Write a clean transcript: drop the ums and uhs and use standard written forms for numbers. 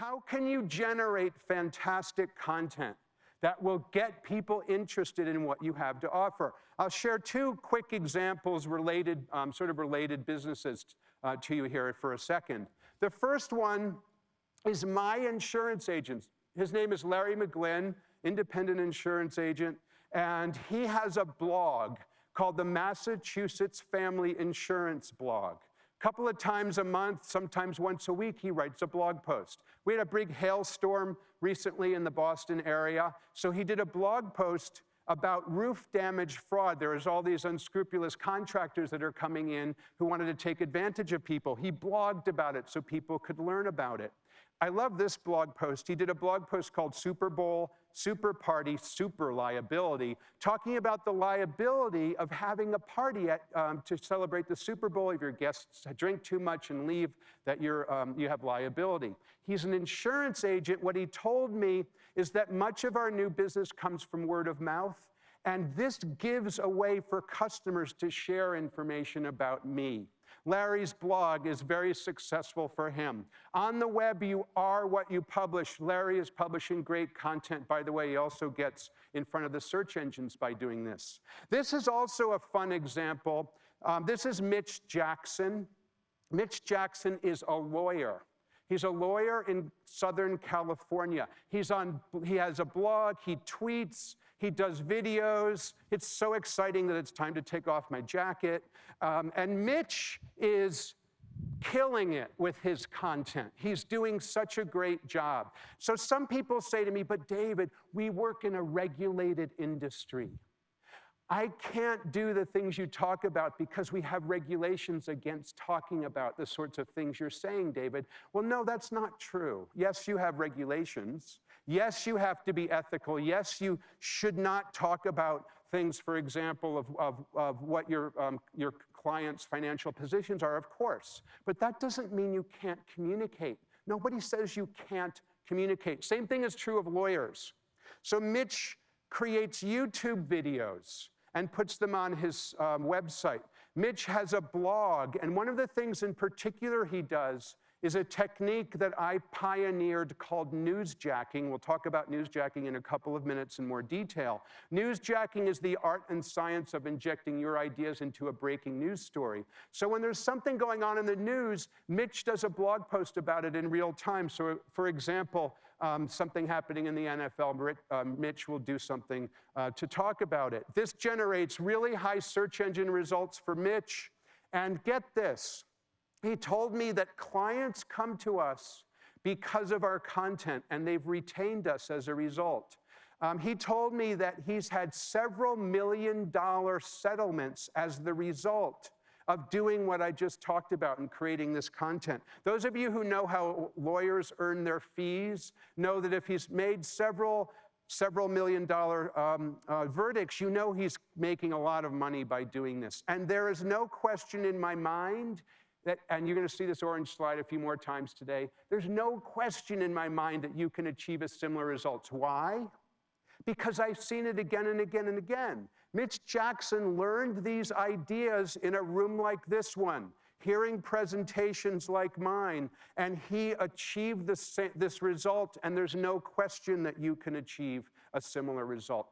How can you generate fantastic content that will get people interested in what you have to offer? I'll share two quick examples, sort of related businesses to you here for a second. The first one is my insurance agent. His name is Larry McGlynn, independent insurance agent, and he has a blog called the Massachusetts Family Insurance Blog. A couple of times a month, sometimes once a week, he writes a blog post. We had a big hailstorm recently in the Boston area, so he did a blog post about roof damage fraud. There's all these unscrupulous contractors that are coming in who wanted to take advantage of people. He blogged about it so people could learn about it. I love this blog post. He did a blog post called Super Bowl, Super Party, Super Liability, talking about the liability of having a party to celebrate the Super Bowl. If your guests drink too much and leave, that you have liability. He's an insurance agent. What he told me is that much of our new business comes from word of mouth, and this gives a way for customers to share information about me. Larry's blog is very successful for him. On the web, you are what you publish. Larry is publishing great content. By the way, he also gets in front of the search engines by doing this. This is also a fun example. This is Mitch Jackson. Mitch Jackson is a lawyer. He's a lawyer in Southern California. He has a blog, he tweets, he does videos. It's so exciting that it's time to take off my jacket. And Mitch is killing it with his content. He's doing such a great job. So some people say to me, but David, we work in a regulated industry. I can't do the things you talk about because we have regulations against talking about the sorts of things you're saying, David. Well, no, that's not true. Yes, you have regulations. Yes, you have to be ethical. Yes, you should not talk about things, for example, of what your client's financial positions are, of course. But that doesn't mean you can't communicate. Nobody says you can't communicate. Same thing is true of lawyers. So Mitch creates YouTube videos and puts them on his website. Mitch has a blog, and one of the things in particular he does is a technique that I pioneered called newsjacking. We'll talk about newsjacking in a couple of minutes in more detail. Newsjacking is the art and science of injecting your ideas into a breaking news story. So when there's something going on in the news, Mitch does a blog post about it in real time. So for example, something happening in the NFL, Mitch will do something to talk about it. This generates really high search engine results for Mitch. And get this, he told me that clients come to us because of our content, and they've retained us as a result. He told me that he's had several $million-dollar settlements as the result of doing what I just talked about and creating this content. Those of you who know how lawyers earn their fees know that if he's made several $million-dollar verdicts, you know he's making a lot of money by doing this. And there is no question in my mind that, and you're going to see this orange slide a few more times today, there's no question in my mind that you can achieve a similar results. Why? Because I've seen it again and again and again. Mitch Jackson learned these ideas in a room like this one, hearing presentations like mine, and he achieved this result, and there's no question that you can achieve a similar result.